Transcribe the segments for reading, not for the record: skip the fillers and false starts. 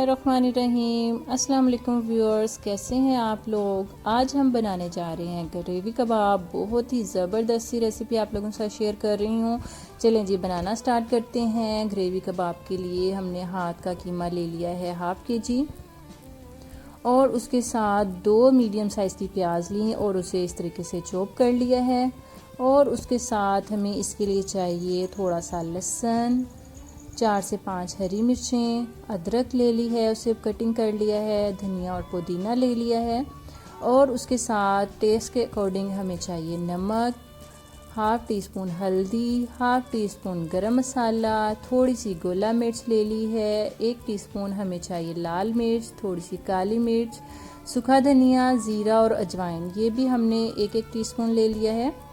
बिस्मिल्लाहिर्रहमानिर्रहीम। अस्सलाम वालेकुम व्यूअर्स, कैसे हैं आप लोग। आज हम बनाने जा रहे हैं ग्रेवी कबाब। बहुत ही ज़बरदस्त सी रेसिपी आप लोगों के साथ शेयर कर रही हूँ। चलें जी बनाना स्टार्ट करते हैं। ग्रेवी कबाब के लिए हमने हाथ का कीमा ले लिया है हाफ़ kg और उसके साथ 2 मीडियम साइज़ की प्याज ली और उसे इस तरीके से चॉप कर लिया है। और उसके साथ हमें इसके लिए चाहिए थोड़ा सा लहसुन, 4 से 5 हरी मिर्चें, अदरक ले ली है, उसे कटिंग कर लिया है, धनिया और पुदीना ले लिया है। और उसके साथ टेस्ट के अकॉर्डिंग हमें चाहिए नमक, हाफ़ टी स्पून हल्दी, हाफ़ टी स्पून गरम मसाला, थोड़ी सी गोला मिर्च ले ली है, 1 टीस्पून हमें चाहिए लाल मिर्च, थोड़ी सी काली मिर्च, सूखा धनिया, ज़ीरा और अजवाइन, ये भी हमने 1-1 टीस्पून ले लिया है।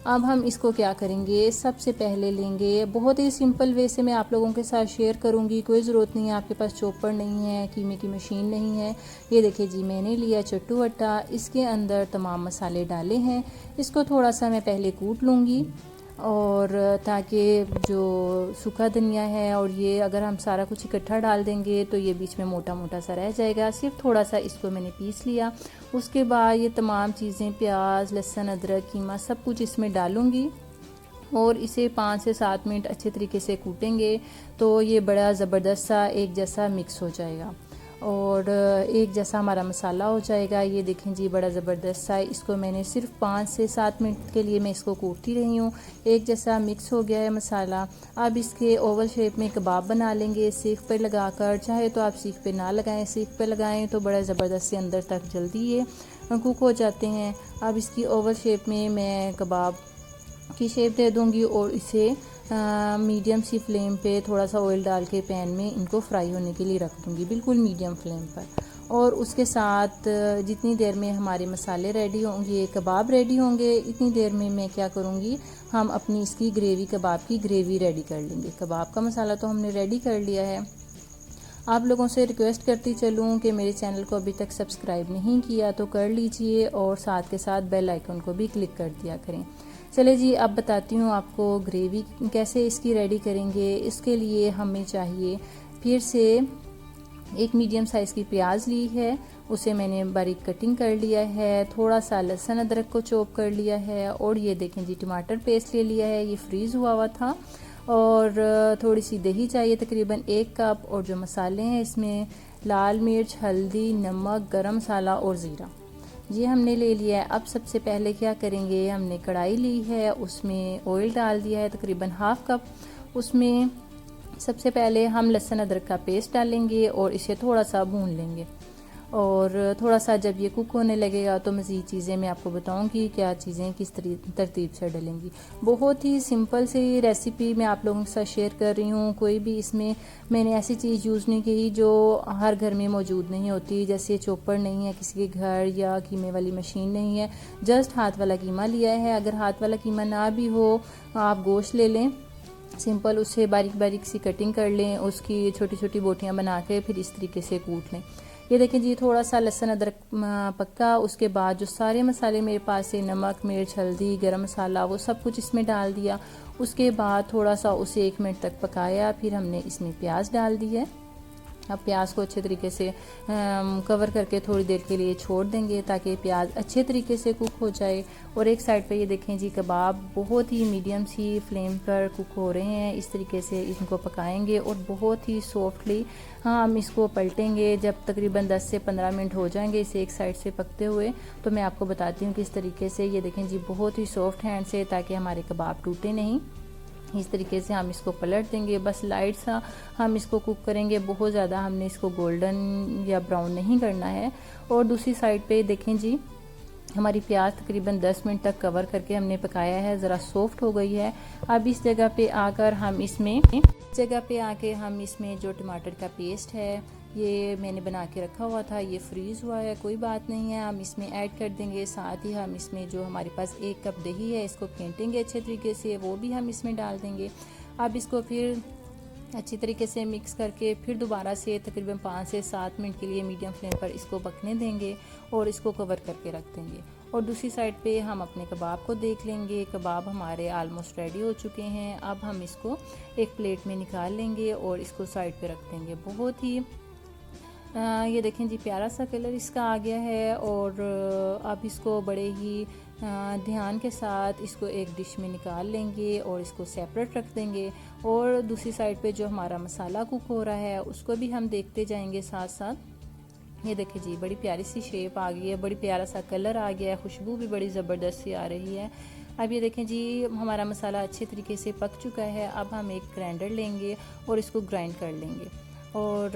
अब हम इसको क्या करेंगे, सबसे पहले लेंगे, बहुत ही सिंपल वे से मैं आप लोगों के साथ शेयर करूंगी। कोई ज़रूरत नहीं है, आपके पास चॉपर नहीं है, कीमे की मशीन नहीं है। ये देखिए जी मैंने लिया चट्टू अट्टा, इसके अंदर तमाम मसाले डाले हैं। इसको थोड़ा सा मैं पहले कूट लूँगी और ताकि जो सूखा धनिया है और ये अगर हम सारा कुछ इकट्ठा डाल देंगे तो ये बीच में मोटा मोटा सा रह जाएगा। सिर्फ थोड़ा सा इसको मैंने पीस लिया। उसके बाद ये तमाम चीज़ें प्याज, लहसुन, अदरक, कीमा सब कुछ इसमें डालूँगी और इसे 5 से 7 मिनट अच्छे तरीके से कूटेंगे तो ये बड़ा ज़बरदस्त सा एक जैसा मिक्स हो जाएगा और एक जैसा हमारा मसाला हो जाएगा। ये देखें जी बड़ा ज़बरदस्त सा, इसको मैंने सिर्फ 5 से 7 मिनट के लिए मैं इसको कूटती रही हूँ। एक जैसा मिक्स हो गया है मसाला। अब इसके ओवल शेप में कबाब बना लेंगे सीख पे लगाकर। चाहे तो आप सीख पे ना लगाएं, सीख पे लगाएं तो बड़ा ज़बरदस्त से अंदर तक जल्दी ये कुक हो जाते हैं। अब इसकी ओवल शेप में मैं कबाब की शेप दे दूंगी और इसे मीडियम सी फ्लेम पे थोड़ा सा ऑयल डाल के पैन में इनको फ्राई होने के लिए रख दूंगी, बिल्कुल मीडियम फ्लेम पर। और उसके साथ जितनी देर में हमारे मसाले रेडी होंगे, कबाब रेडी होंगे, इतनी देर में मैं क्या करूँगी, हम अपनी इसकी ग्रेवी, कबाब की ग्रेवी रेडी कर लेंगे। कबाब का मसाला तो हमने रेडी कर लिया है। आप लोगों से रिक्वेस्ट करती चलूँ कि मेरे चैनल को अभी तक सब्सक्राइब नहीं किया तो कर लीजिए और साथ के साथ बेल आइकन को भी क्लिक कर दिया करें। चले जी अब बताती हूँ आपको ग्रेवी कैसे इसकी रेडी करेंगे। इसके लिए हमें चाहिए फिर से 1 मीडियम साइज़ की प्याज ली है, उसे मैंने बारीक कटिंग कर लिया है। थोड़ा सा लहसुन अदरक को चॉप कर लिया है और ये देखें जी टमाटर पेस्ट ले लिया है, ये फ्रीज़ हुआ हुआ था। और थोड़ी सी दही चाहिए तकरीबन 1 कप। और जो मसाले हैं इसमें लाल मिर्च, हल्दी, नमक, गरम मसाला और ज़ीरा, ये हमने ले लिया है। अब सबसे पहले क्या करेंगे, हमने कढ़ाई ली है, उसमें ऑयल डाल दिया है तकरीबन हाफ़ कप। उसमें सबसे पहले हम लहसुन अदरक का पेस्ट डालेंगे और इसे थोड़ा सा भून लेंगे। और थोड़ा सा जब ये कुक होने लगेगा तो मज़ीद चीज़ें मैं आपको बताऊंगी क्या चीज़ें किस तरतीब से डलेंगी। बहुत ही सिंपल सी रेसिपी मैं आप लोगों के साथ शेयर कर रही हूँ। कोई भी इसमें मैंने ऐसी चीज़ यूज़ नहीं की जो हर घर में मौजूद नहीं होती, जैसे चॉपर नहीं है किसी के घर या कीमे वाली मशीन नहीं है। जस्ट हाथ वाला कीमा लिया है। अगर हाथ वाला कीमा ना भी हो आप गोश्त ले लें, सिंपल उसे बारीक बारीक सी कटिंग कर लें, उसकी छोटी छोटी बोटियाँ बना के फिर इस तरीके से कूट लें। ये देखें जी थोड़ा सा लहसुन अदरक पक्का। उसके बाद जो सारे मसाले मेरे पास है, नमक, मिर्च, हल्दी, गरम मसाला, वो सब कुछ इसमें डाल दिया। उसके बाद थोड़ा सा उसे 1 मिनट तक पकाया। फिर हमने इसमें प्याज डाल दी है। अब प्याज को अच्छे तरीके से कवर करके थोड़ी देर के लिए छोड़ देंगे ताकि प्याज अच्छे तरीके से कुक हो जाए। और एक साइड पे ये देखें जी कबाब बहुत ही मीडियम सी फ्लेम पर कुक हो रहे हैं। इस तरीके से इनको पकाएंगे और बहुत ही सॉफ्टली हम इसको पलटेंगे। जब तकरीबन 10 से 15 मिनट हो जाएंगे इसे एक साइड से पकते हुए तो मैं आपको बताती हूँ किस तरीके से। ये देखें जी बहुत ही सॉफ्ट हैंड से, ताकि हमारे कबाब टूटे नहीं। इस तरीके से हम इसको पलट देंगे। बस लाइट सा हम इसको कुक करेंगे, बहुत ज़्यादा हमने इसको गोल्डन या ब्राउन नहीं करना है। और दूसरी साइड पे देखें जी हमारी प्याज तकरीबन 10 मिनट तक कवर करके हमने पकाया है, ज़रा सॉफ्ट हो गई है। अब इस जगह पे आकर हम इसमें जो टमाटर का पेस्ट है ये मैंने बना के रखा हुआ था, ये फ्रीज़ हुआ है, कोई बात नहीं है, हम इसमें ऐड कर देंगे। साथ ही हम इसमें जो हमारे पास 1 कप दही है इसको फेंटेंगे अच्छे तरीके से, वो भी हम इसमें डाल देंगे। अब इसको फिर अच्छी तरीके से मिक्स करके फिर दोबारा से तकरीबन 5 से 7 मिनट के लिए मीडियम फ्लेम पर इसको पकने देंगे और इसको कवर करके रख देंगे। और दूसरी साइड पे हम अपने कबाब को देख लेंगे। कबाब हमारे आलमोस्ट रेडी हो चुके हैं। अब हम इसको एक प्लेट में निकाल लेंगे और इसको साइड पे रख देंगे। बहुत ही ये देखें जी प्यारा सा कलर इसका आ गया है। और अब इसको बड़े ही ध्यान के साथ इसको एक डिश में निकाल लेंगे और इसको सेपरेट रख देंगे। और दूसरी साइड पे जो हमारा मसाला कुक हो रहा है उसको भी हम देखते जाएंगे साथ साथ। ये देखिए जी बड़ी प्यारी सी शेप आ गई है, बड़ी प्यारा सा कलर आ गया है, खुशबू भी बड़ी ज़बरदस्त सी आ रही है। अब ये देखें जी हमारा मसाला अच्छे तरीके से पक चुका है। अब हम एक ग्राइंडर लेंगे और इसको ग्राइंड कर लेंगे और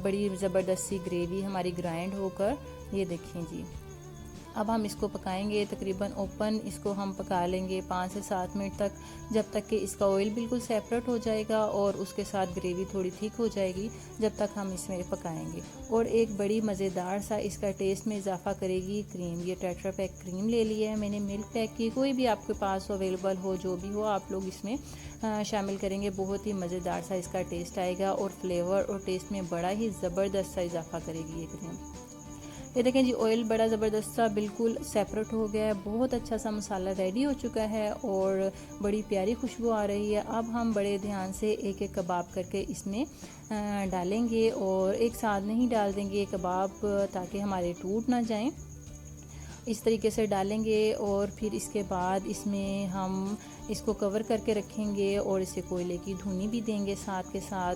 बड़ी ज़बरदस्त सी ग्रेवी हमारी ग्राइंड होकर ये देखें जी। अब हम इसको पकाएंगे, तकरीबन ओपन इसको हम पका लेंगे 5 से 7 मिनट तक, जब तक कि इसका ऑयल बिल्कुल सेपरेट हो जाएगा और उसके साथ ग्रेवी थोड़ी थिक हो जाएगी, जब तक हम इसमें पकाएंगे। और एक बड़ी मज़ेदार सा इसका टेस्ट में इजाफा करेगी क्रीम। ये टेट्रा पैक क्रीम ले लिया है मैंने मिल्क पैक की, कोई भी आपके पास अवेलेबल हो, जो भी हो आप लोग इसमें शामिल करेंगे। बहुत ही मज़ेदार सा इसका टेस्ट आएगा और फ्लेवर और टेस्ट में बड़ा ही ज़बरदस्त सा इजाफा करेगी ये क्रीम। ये देखें जी ऑयल बड़ा ज़बरदस्त सा बिल्कुल सेपरेट हो गया है, बहुत अच्छा सा मसाला रेडी हो चुका है और बड़ी प्यारी खुशबू आ रही है। अब हम बड़े ध्यान से एक एक कबाब करके इसमें डालेंगे और एक साथ नहीं डाल देंगे कबाब, ताकि हमारे टूट ना जाएं। इस तरीके से डालेंगे और फिर इसके बाद इसमें हम इसको कवर करके रखेंगे और इसे कोयले की धुनी भी देंगे, साथ के साथ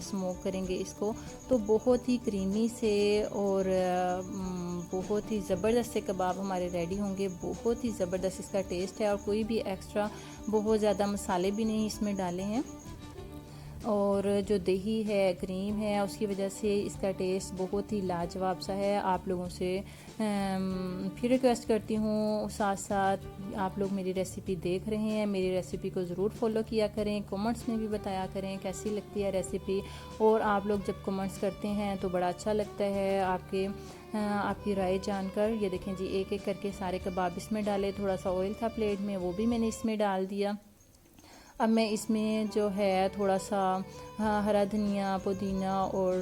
स्मोक करेंगे इसको। तो बहुत ही क्रीमी से और बहुत ही ज़बरदस्त से कबाब हमारे रेडी होंगे। बहुत ही ज़बरदस्त इसका टेस्ट है और कोई भी एक्स्ट्रा बहुत ज़्यादा मसाले भी नहीं इसमें डाले हैं। और जो दही है, क्रीम है, उसकी वजह से इसका टेस्ट बहुत ही लाजवाब सा है। आप लोगों से फिर रिक्वेस्ट करती हूँ, साथ साथ आप लोग मेरी रेसिपी देख रहे हैं, मेरी रेसिपी को ज़रूर फॉलो किया करें, कमेंट्स में भी बताया करें कैसी लगती है रेसिपी। और आप लोग जब कमेंट्स करते हैं तो बड़ा अच्छा लगता है आपकी राय जानकर। ये देखें जी एक एक करके सारे कबाब इसमें डाले, थोड़ा सा ऑयल था प्लेट में वो भी मैंने इसमें डाल दिया। अब मैं इसमें जो है थोड़ा सा हरा धनिया, पुदीना और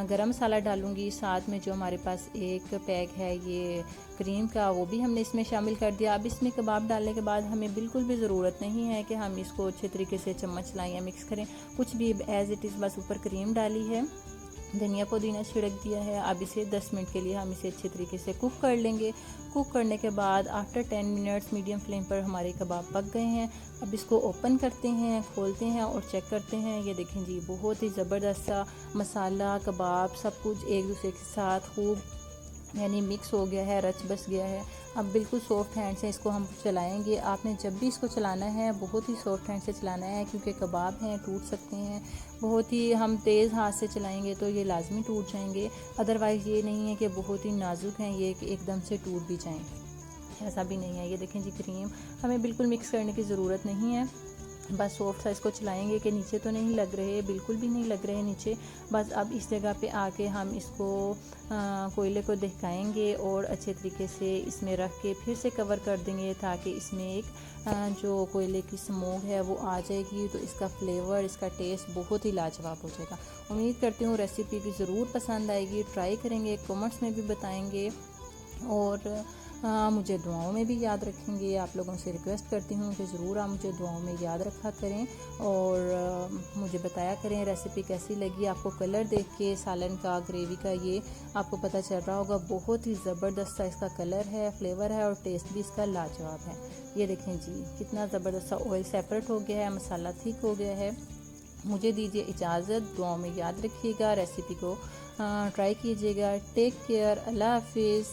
गरम मसाला डालूंगी। साथ में जो हमारे पास एक पैक है ये क्रीम का, वो भी हमने इसमें शामिल कर दिया। अब इसमें कबाब डालने के बाद हमें बिल्कुल भी ज़रूरत नहीं है कि हम इसको अच्छे तरीके से चम्मच लाएं या मिक्स करें, कुछ भी एज़ इट इज़, बस ऊपर क्रीम डाली है, धनिया पुदीना छिड़क दिया है। अब इसे 10 मिनट के लिए हम इसे अच्छे तरीके से कुक कर लेंगे। कुक करने के बाद आफ्टर 10 मिनट्स मीडियम फ्लेम पर हमारे कबाब पक गए हैं। अब इसको ओपन करते हैं, खोलते हैं और चेक करते हैं। ये देखें जी बहुत ही ज़बरदस्त सा मसाला, कबाब सब कुछ एक दूसरे के साथ खूब यानी मिक्स हो गया है, रच बस गया है। अब बिल्कुल सॉफ्ट हैंड से इसको हम चलाएंगे। आपने जब भी इसको चलाना है बहुत ही सॉफ्ट हैंड से चलाना है, क्योंकि कबाब हैं टूट सकते हैं। बहुत ही हम तेज़ हाथ से चलाएंगे तो ये लाजमी टूट जाएंगे, अदरवाइज़ ये नहीं है कि बहुत ही नाजुक हैं ये कि एकदम से टूट भी जाएं, ऐसा भी नहीं है। ये देखें जी क्रीम हमें बिल्कुल मिक्स करने की ज़रूरत नहीं है, बस सॉफ्ट सा इसको चलाएंगे कि नीचे तो नहीं लग रहे, बिल्कुल भी नहीं लग रहे नीचे। बस अब इस जगह पे आके हम इसको कोयले को दहकाएंगे और अच्छे तरीके से इसमें रख के फिर से कवर कर देंगे, ताकि इसमें एक जो कोयले की स्मोक है वो आ जाएगी। तो इसका फ्लेवर, इसका टेस्ट बहुत ही लाजवाब हो जाएगा। उम्मीद करती हूँ रेसिपी की ज़रूर पसंद आएगी, ट्राई करेंगे, कमेंट्स में भी बताएँगे और मुझे दुआओं में भी याद रखेंगे। आप लोगों से रिक्वेस्ट करती हूँ कि ज़रूर आप मुझे दुआओं में याद रखा करें और मुझे बताया करें रेसिपी कैसी लगी। आपको कलर देख के सालन का, ग्रेवी का ये आपको पता चल रहा होगा, बहुत ही ज़बरदस्त सा इसका कलर है, फ्लेवर है और टेस्ट भी इसका लाजवाब है। ये देखें जी कितना ज़बरदस्त सा ऑयल सेपरेट हो गया है, मसाला ठीक हो गया है। मुझे दीजिए इजाज़त, दुआओं में याद रखिएगा, रेसिपी को ट्राई कीजिएगा। टेक केयर, अल्लाह हाफिज़।